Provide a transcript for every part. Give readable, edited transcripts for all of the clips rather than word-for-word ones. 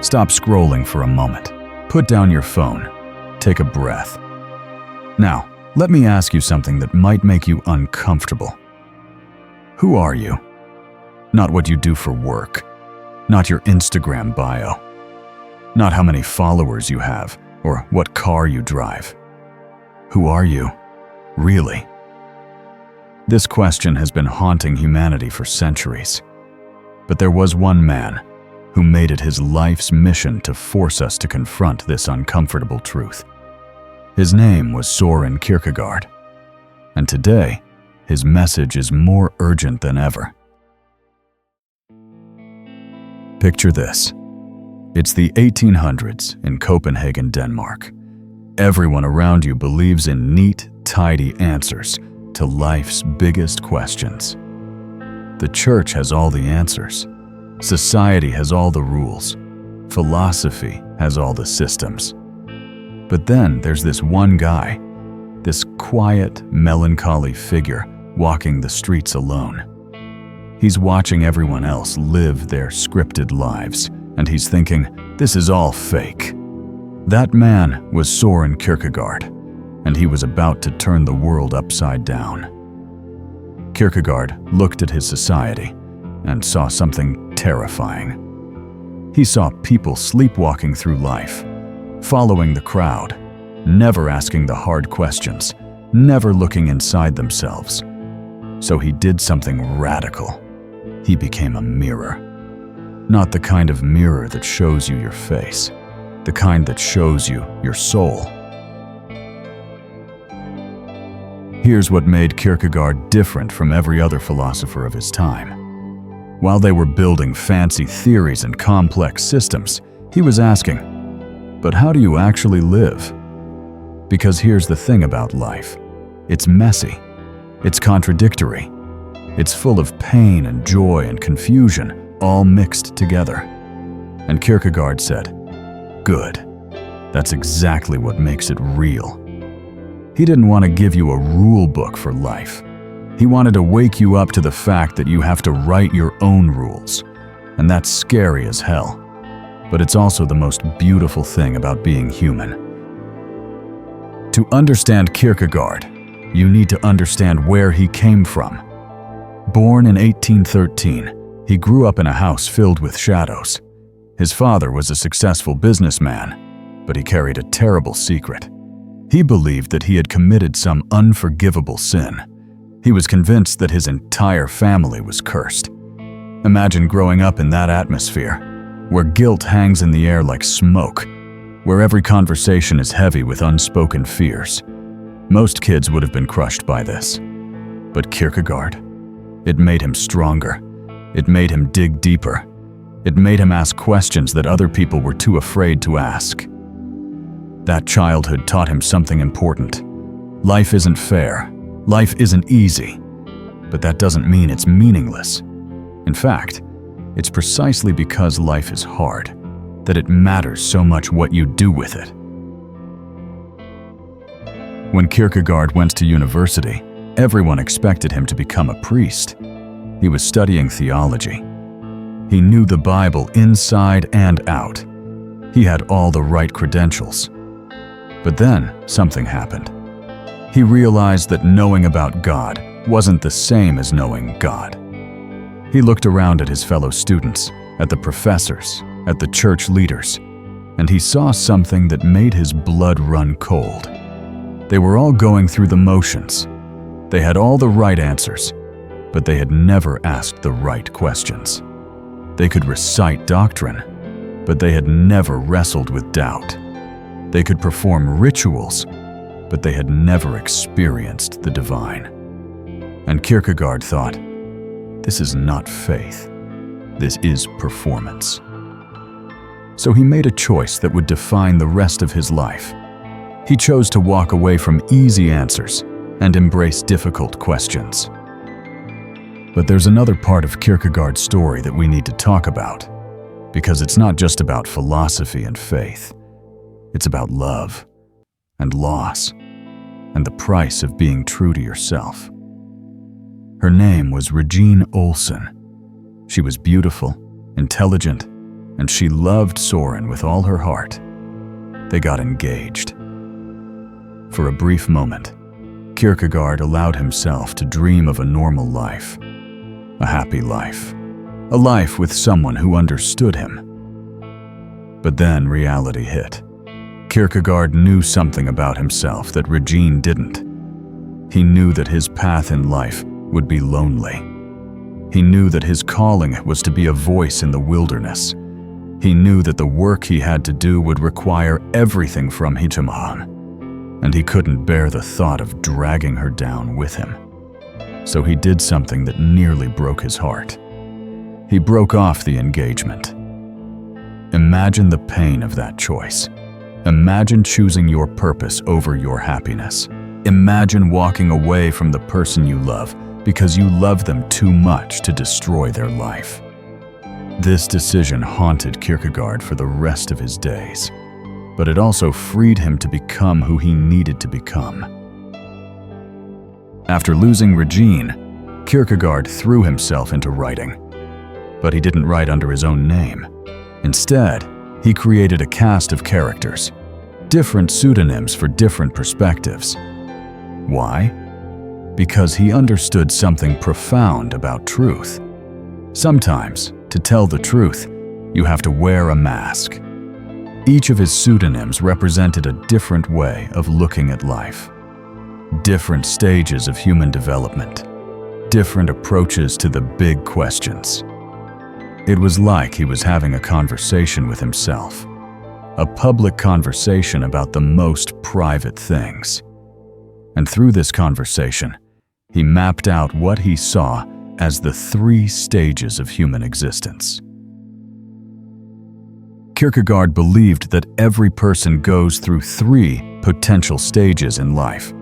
Stop scrolling for a moment. Put down your phone. Take a breath. Now, let me ask you something that might make you uncomfortable. Who are you? Not what you do for work. Not your Instagram bio. Not how many followers you have or what car you drive. Who are you, really? This question has been haunting humanity for centuries. But there was one man who made it his life's mission to force us to confront this uncomfortable truth. His name was Søren Kierkegaard, and today, his message is more urgent than ever. Picture this. It's the 1800s in Copenhagen, Denmark. Everyone around you believes in neat, tidy answers to life's biggest questions. The church has all the answers. Society has all the rules. Philosophy has all the systems. But then there's this one guy, this quiet, melancholy figure walking the streets alone. He's watching everyone else live their scripted lives, and he's thinking, this is all fake. That man was Søren Kierkegaard, and he was about to turn the world upside down. Kierkegaard looked at his society and saw something terrifying. He saw people sleepwalking through life, following the crowd, never asking the hard questions, never looking inside themselves. So he did something radical. He became a mirror. Not the kind of mirror that shows you your face, the kind that shows you your soul. Here's what made Kierkegaard different from every other philosopher of his time. While they were building fancy theories and complex systems, he was asking, but how do you actually live? Because here's the thing about life. It's messy. It's contradictory. It's full of pain and joy and confusion, all mixed together. And Kierkegaard said, good. That's exactly what makes it real. He didn't want to give you a rule book for life. He wanted to wake you up to the fact that you have to write your own rules. And that's scary as hell. But it's also the most beautiful thing about being human. To understand Kierkegaard, you need to understand where he came from. Born in 1813, he grew up in a house filled with shadows. His father was a successful businessman, but he carried a terrible secret. He believed that he had committed some unforgivable sin. He was convinced that his entire family was cursed. Imagine growing up in that atmosphere, where guilt hangs in the air like smoke, where every conversation is heavy with unspoken fears. Most kids would have been crushed by this. But Kierkegaard, it made him stronger. It made him dig deeper. It made him ask questions that other people were too afraid to ask. That childhood taught him something important. Life isn't fair. Life isn't easy. But that doesn't mean it's meaningless. In fact, it's precisely because life is hard that it matters so much what you do with it. When Kierkegaard went to university, everyone expected him to become a priest. He was studying theology. He knew the Bible inside and out. He had all the right credentials. But then something happened. He realized that knowing about God wasn't the same as knowing God. He looked around at his fellow students, at the professors, at the church leaders, and he saw something that made his blood run cold. They were all going through the motions. They had all the right answers, but they had never asked the right questions. They could recite doctrine, but they had never wrestled with doubt. They could perform rituals, but they had never experienced the divine. And Kierkegaard thought, this is not faith. This is performance. So he made a choice that would define the rest of his life. He chose to walk away from easy answers and embrace difficult questions. But there's another part of Kierkegaard's story that we need to talk about, because it's not just about philosophy and faith. It's about love and loss and the price of being true to yourself. Her name was Regine Olsen. She was beautiful, intelligent, and she loved Søren with all her heart. They got engaged. For a brief moment, Kierkegaard allowed himself to dream of a normal life, a happy life, a life with someone who understood him. But then reality hit. Kierkegaard knew something about himself that Regine didn't. He knew that his path in life would be lonely. He knew that his calling was to be a voice in the wilderness. He knew that the work he had to do would require everything from Regine, and he couldn't bear the thought of dragging her down with him. So he did something that nearly broke his heart. He broke off the engagement. Imagine the pain of that choice. Imagine choosing your purpose over your happiness. Imagine walking away from the person you love because you love them too much to destroy their life. This decision haunted Kierkegaard for the rest of his days, but it also freed him to become who he needed to become. After losing Regine, Kierkegaard threw himself into writing. But he didn't write under his own name. Instead, he created a cast of characters, different pseudonyms for different perspectives. Why? Because he understood something profound about truth. Sometimes, to tell the truth, you have to wear a mask. Each of his pseudonyms represented a different way of looking at life. Different stages of human development. Different approaches to the big questions. It was like he was having a conversation with himself. A public conversation about the most private things. And through this conversation, he mapped out what he saw as the 3 stages of human existence. Kierkegaard believed that every person goes through 3 potential stages in life.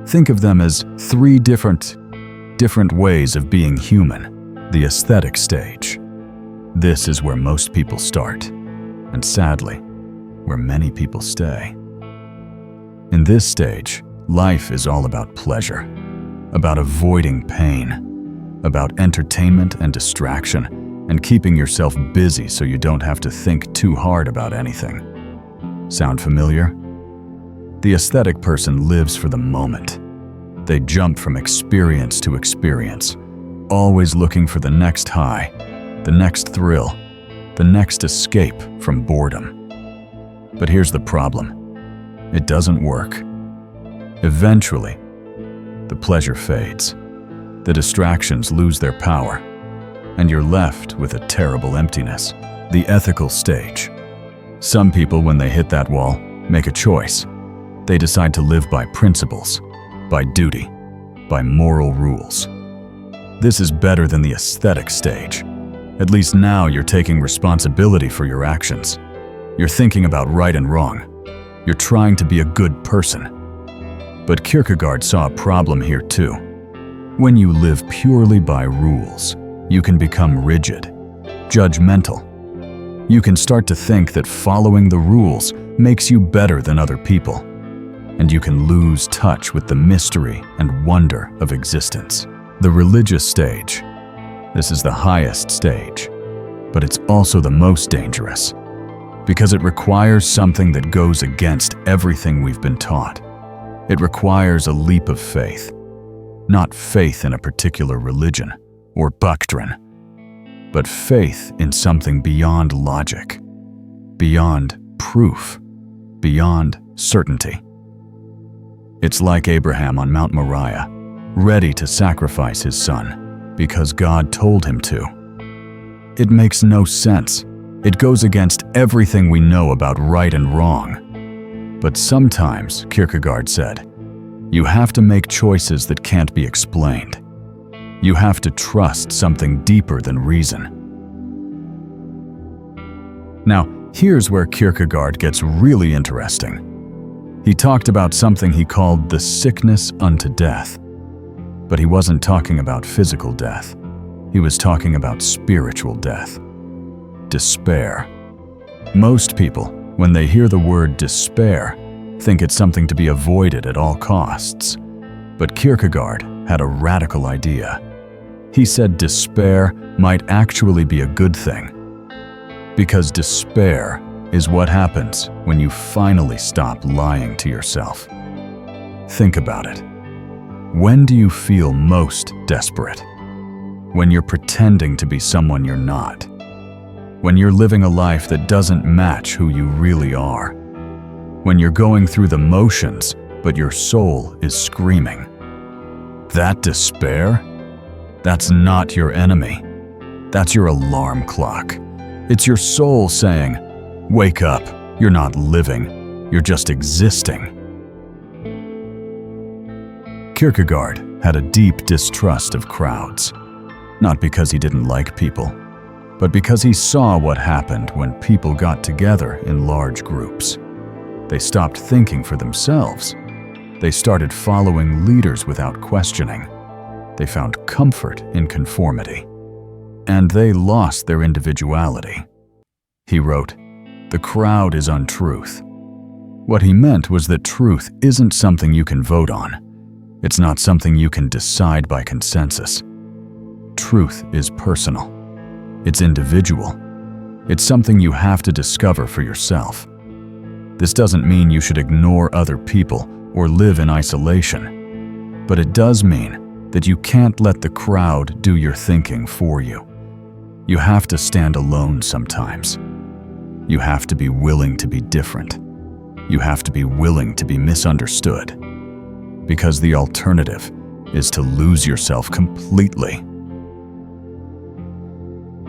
Think of them as 3 different ways of being human. The aesthetic stage. This is where most people start, and sadly, where many people stay. In this stage, life is all about pleasure, about avoiding pain, about entertainment and distraction, and keeping yourself busy so you don't have to think too hard about anything. Sound familiar? The aesthetic person lives for the moment. They jump from experience to experience, always looking for the next high, the next thrill, the next escape from boredom. But here's the problem. It doesn't work. Eventually, the pleasure fades. The distractions lose their power, and you're left with a terrible emptiness. The ethical stage. Some people, when they hit that wall, make a choice. They decide to live by principles, by duty, by moral rules. This is better than the aesthetic stage. At least now you're taking responsibility for your actions. You're thinking about right and wrong. You're trying to be a good person. But Kierkegaard saw a problem here too. When you live purely by rules, you can become rigid, judgmental. You can start to think that following the rules makes you better than other people. And you can lose touch with the mystery and wonder of existence. The religious stage. This is the highest stage, but it's also the most dangerous, because it requires something that goes against everything we've been taught. It requires a leap of faith, not faith in a particular religion or doctrine, but faith in something beyond logic, beyond proof, beyond certainty. It's like Abraham on Mount Moriah, ready to sacrifice his son because God told him to. It makes no sense. It goes against everything we know about right and wrong. But sometimes, Kierkegaard said, you have to make choices that can't be explained. You have to trust something deeper than reason. Now, here's where Kierkegaard gets really interesting. He talked about something he called the sickness unto death. But he wasn't talking about physical death. He was talking about spiritual death. Despair. Most people, when they hear the word despair, think it's something to be avoided at all costs. But Kierkegaard had a radical idea. He said despair might actually be a good thing. Because despair is what happens when you finally stop lying to yourself. Think about it. When do you feel most desperate? When you're pretending to be someone you're not. When you're living a life that doesn't match who you really are. When you're going through the motions, but your soul is screaming. That despair? That's not your enemy. That's your alarm clock. It's your soul saying, "Wake up, you're not living, you're just existing." Kierkegaard had a deep distrust of crowds, not because he didn't like people, but because he saw what happened when people got together in large groups. They stopped thinking for themselves. They started following leaders without questioning. They found comfort in conformity. And they lost their individuality. He wrote, "The crowd is untruth." What he meant was that truth isn't something you can vote on. It's not something you can decide by consensus. Truth is personal. It's individual. It's something you have to discover for yourself. This doesn't mean you should ignore other people or live in isolation, but it does mean that you can't let the crowd do your thinking for you. You have to stand alone sometimes. You have to be willing to be different. You have to be willing to be misunderstood. Because the alternative is to lose yourself completely.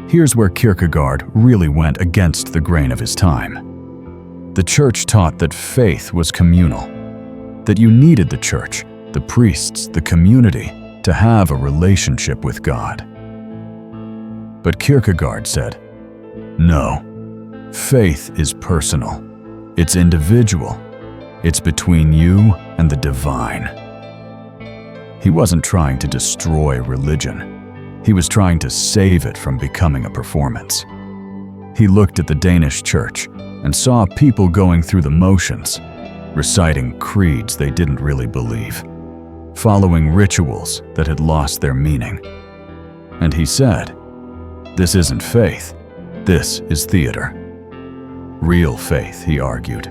Here's where Kierkegaard really went against the grain of his time. The church taught that faith was communal, that you needed the church, the priests, the community to have a relationship with God. But Kierkegaard said, no, faith is personal. It's individual. It's between you and the divine. He wasn't trying to destroy religion. He was trying to save it from becoming a performance. He looked at the Danish church and saw people going through the motions, reciting creeds they didn't really believe, following rituals that had lost their meaning. And he said, "This isn't faith, this is theater." Real faith, he argued,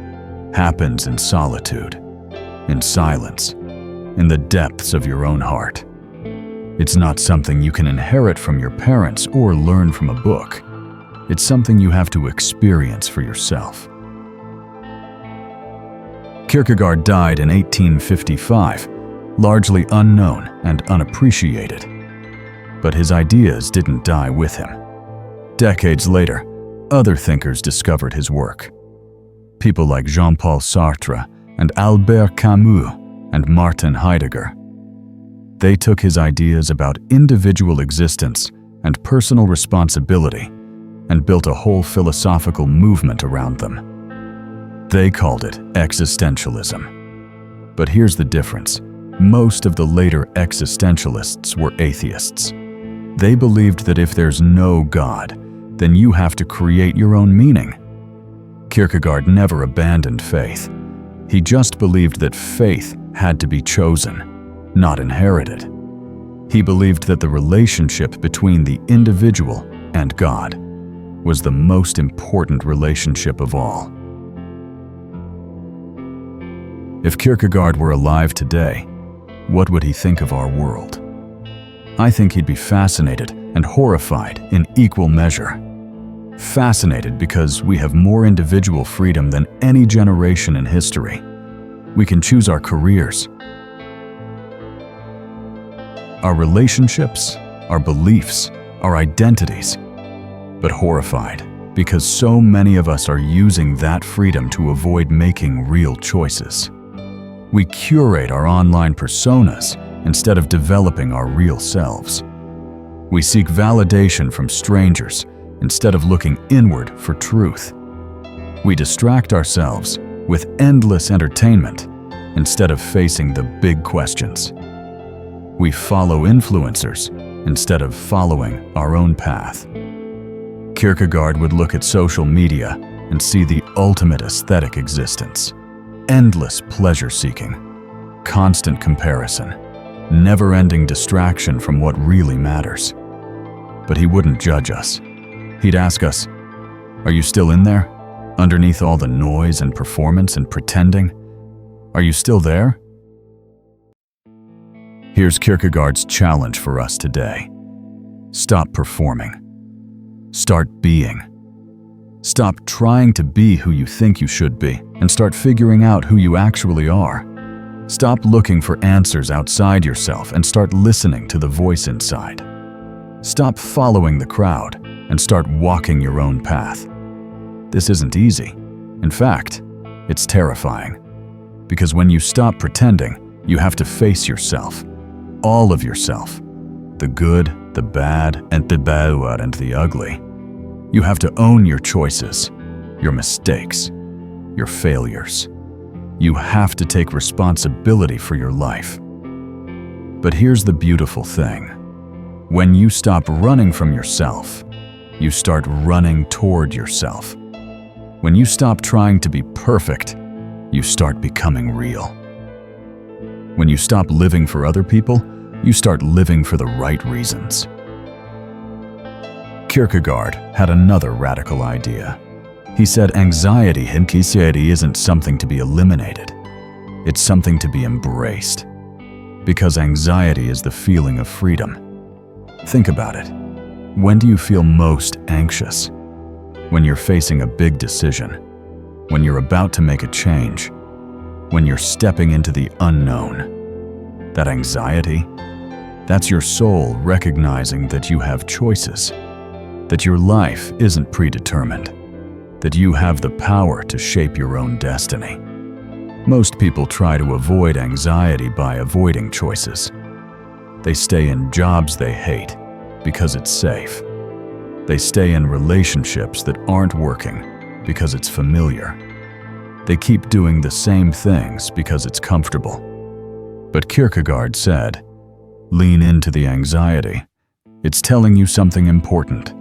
happens in solitude, in silence, in the depths of your own heart. It's not something you can inherit from your parents or learn from a book. It's something you have to experience for yourself. Kierkegaard died in 1855, largely unknown and unappreciated. But his ideas didn't die with him. Decades later, other thinkers discovered his work. People like Jean-Paul Sartre and Albert Camus and Martin Heidegger. They took his ideas about individual existence and personal responsibility and built a whole philosophical movement around them. They called it existentialism. But here's the difference. Most of the later existentialists were atheists. They believed that if there's no God, then you have to create your own meaning. Kierkegaard never abandoned faith. He just believed that faith had to be chosen, not inherited. He believed that the relationship between the individual and God was the most important relationship of all. If Kierkegaard were alive today, what would he think of our world? I think he'd be fascinated and horrified in equal measure. Fascinated because we have more individual freedom than any generation in history. We can choose our careers, our relationships, our beliefs, our identities. But horrified because so many of us are using that freedom to avoid making real choices. We curate our online personas instead of developing our real selves. We seek validation from strangers instead of looking inward for truth. We distract ourselves with endless entertainment instead of facing the big questions. We follow influencers instead of following our own path. Kierkegaard would look at social media and see the ultimate aesthetic existence. Endless pleasure-seeking, constant comparison, never-ending distraction from what really matters. But he wouldn't judge us. He'd ask us, Are you still in there? Underneath all the noise and performance and pretending? Are you still there? Here's Kierkegaard's challenge for us today. Stop performing. Start being. Stop trying to be who you think you should be and start figuring out who you actually are. Stop looking for answers outside yourself and start listening to the voice inside. Stop following the crowd and start walking your own path. This isn't easy. In fact, it's terrifying. Because when you stop pretending, you have to face yourself. All of yourself. The good, the bad, and the ugly. You have to own your choices, your mistakes, your failures. You have to take responsibility for your life. But here's the beautiful thing. When you stop running from yourself, you start running toward yourself. When you stop trying to be perfect, you start becoming real. When you stop living for other people, you start living for the right reasons. Kierkegaard had another radical idea. He said anxiety isn't something to be eliminated. It's something to be embraced. Because anxiety is the feeling of freedom. Think about it. When do you feel most anxious? When you're facing a big decision. When you're about to make a change. When you're stepping into the unknown. That anxiety, that's your soul recognizing that you have choices. That your life isn't predetermined. That you have the power to shape your own destiny. Most people try to avoid anxiety by avoiding choices. They stay in jobs they hate because it's safe. They stay in relationships that aren't working because it's familiar. They keep doing the same things because it's comfortable. But Kierkegaard said, lean into the anxiety. It's telling you something important.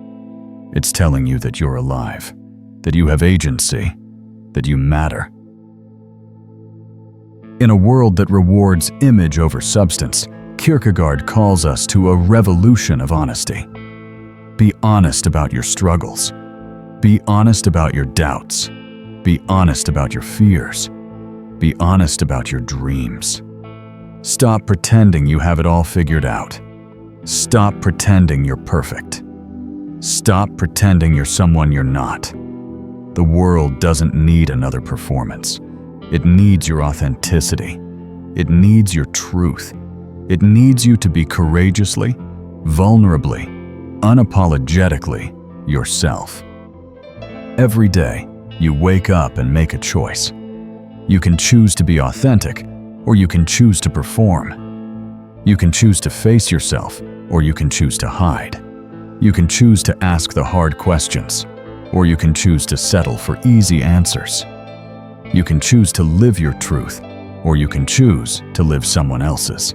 It's telling you that you're alive, that you have agency, that you matter. In a world that rewards image over substance, Kierkegaard calls us to a revolution of honesty. Be honest about your struggles. Be honest about your doubts. Be honest about your fears. Be honest about your dreams. Stop pretending you have it all figured out. Stop pretending you're perfect. Stop pretending you're someone you're not. The world doesn't need another performance. It needs your authenticity. It needs your truth. It needs you to be courageously, vulnerably, unapologetically yourself. Every day, you wake up and make a choice. You can choose to be authentic, or you can choose to perform. You can choose to face yourself, or you can choose to hide. You can choose to ask the hard questions, or you can choose to settle for easy answers. You can choose to live your truth, or you can choose to live someone else's.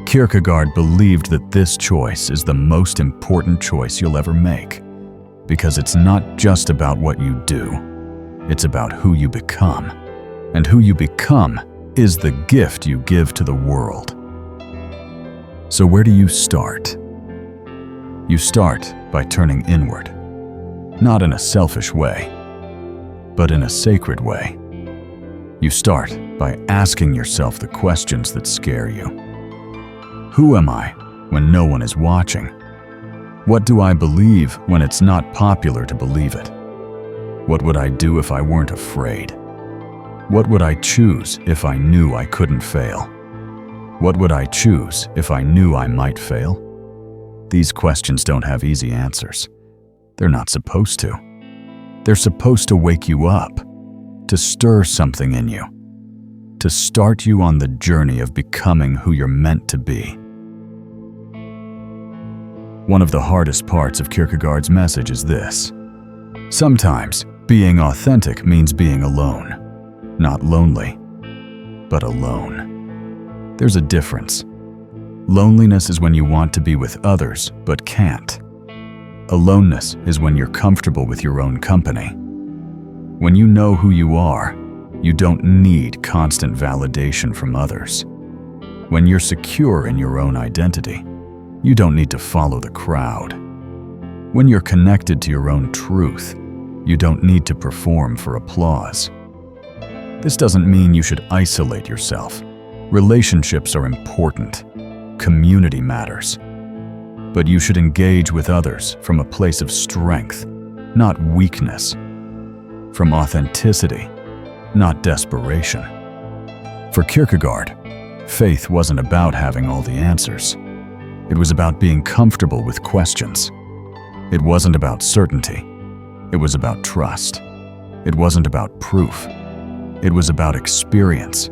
Kierkegaard believed that this choice is the most important choice you'll ever make, because it's not just about what you do, it's about who you become. And who you become is the gift you give to the world. So where do you start? You start by turning inward, not in a selfish way, but in a sacred way. You start by asking yourself the questions that scare you. Who am I when no one is watching? What do I believe when it's not popular to believe it? What would I do if I weren't afraid? What would I choose if I knew I couldn't fail? What would I choose if I knew I might fail? These questions don't have easy answers. They're not supposed to. They're supposed to wake you up, to stir something in you, to start you on the journey of becoming who you're meant to be. One of the hardest parts of Kierkegaard's message is this. Sometimes, being authentic means being alone. Not lonely, but alone. There's a difference. Loneliness is when you want to be with others, but can't. Aloneness is when you're comfortable with your own company. When you know who you are, you don't need constant validation from others. When you're secure in your own identity, you don't need to follow the crowd. When you're connected to your own truth, You don't need to perform for applause. This doesn't mean you should isolate yourself. Relationships are important. Community matters. But you should engage with others from a place of strength, not weakness. From authenticity, not desperation. For Kierkegaard, faith wasn't about having all the answers. It was about being comfortable with questions. It wasn't about certainty. It was about trust. It wasn't about proof. It was about experience.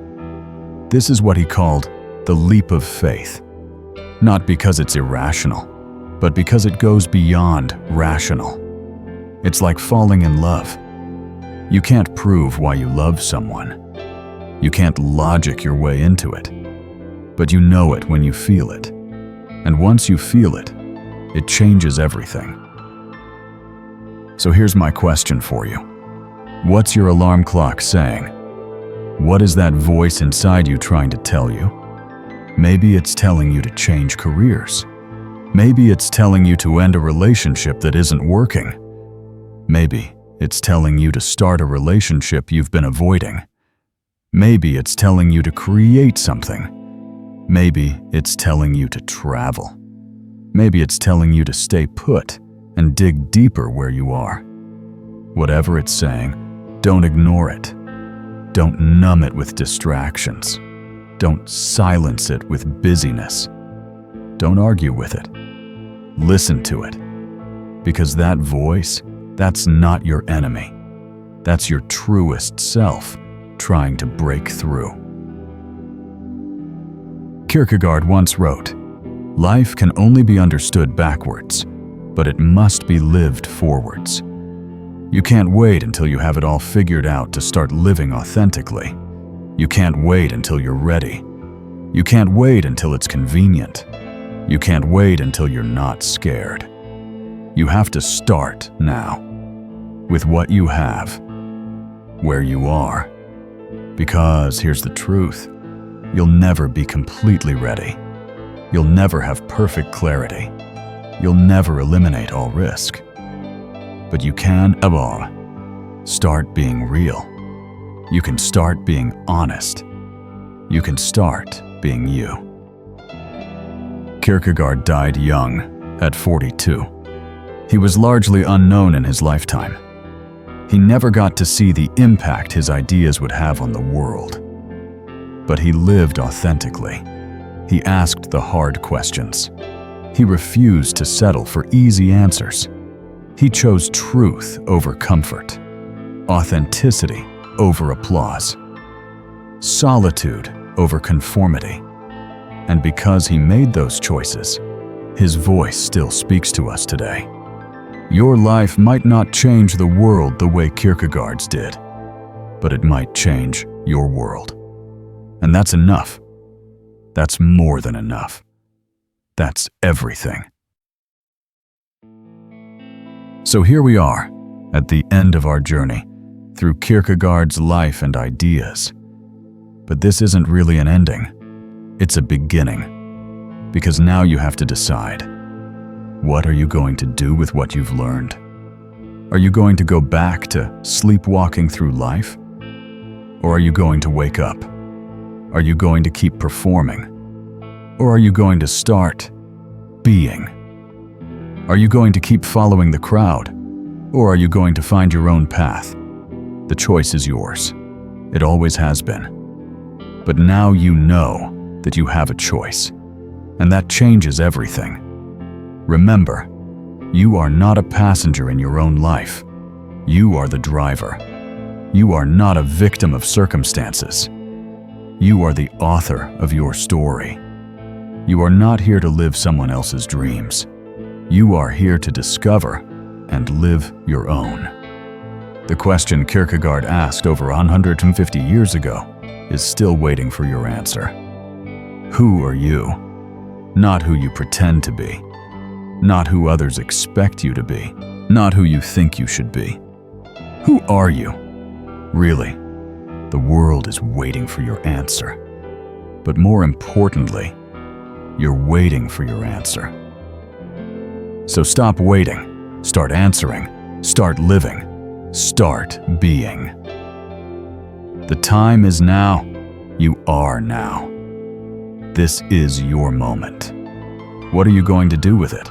This is what he called the leap of faith. Not because it's irrational, but because it goes beyond rational. It's like falling in love. You can't prove why you love someone. You can't logic your way into it. But you know it when you feel it. And once you feel it, it changes everything. So here's my question for you. What's your alarm clock saying? What is that voice inside you trying to tell you? Maybe it's telling you to change careers. Maybe it's telling you to end a relationship that isn't working. Maybe it's telling you to start a relationship you've been avoiding. Maybe it's telling you to create something. Maybe it's telling you to travel. Maybe it's telling you to stay put and dig deeper where you are. Whatever it's saying, don't ignore it. Don't numb it with distractions. Don't silence it with busyness. Don't argue with it. Listen to it. Because that voice, that's not your enemy. That's your truest self trying to break through. Kierkegaard once wrote, "Life can only be understood backwards, but it must be lived forwards." You can't wait until you have it all figured out to start living authentically. You can't wait until you're ready. You can't wait until it's convenient. You can't wait until you're not scared. You have to start now, with what you have, where you are. Because here's the truth, you'll never be completely ready. You'll never have perfect clarity. You'll never eliminate all risk. But you can, start being real. You can start being honest. You can start being you. Kierkegaard died young, at 42. He was largely unknown in his lifetime. He never got to see the impact his ideas would have on the world. But he lived authentically. He asked the hard questions. He refused to settle for easy answers. He chose truth over comfort, authenticity over applause, solitude over conformity. And because he made those choices, his voice still speaks to us today. Your life might not change the world the way Kierkegaard's did, but it might change your world. And that's enough. That's more than enough. That's everything. So here we are, at the end of our journey, through Kierkegaard's life and ideas. But this isn't really an ending. It's a beginning. Because now you have to decide. What are you going to do with what you've learned? Are you going to go back to sleepwalking through life? Or are you going to wake up? Are you going to keep performing? Or are you going to start being? Are you going to keep following the crowd? Or are you going to find your own path? The choice is yours. It always has been. But now you know that you have a choice, and that changes everything. Remember, you are not a passenger in your own life. You are the driver. You are not a victim of circumstances. You are the author of your story. You are not here to live someone else's dreams. You are here to discover and live your own. The question Kierkegaard asked over 150 years ago is still waiting for your answer. Who are you? Not who you pretend to be. Not who others expect you to be. Not who you think you should be. Who are you? Really, the world is waiting for your answer. But more importantly, you're waiting for your answer. So stop waiting, start answering, start living, Start being. The time is now. You are now. This is your moment. What are you going to do with it?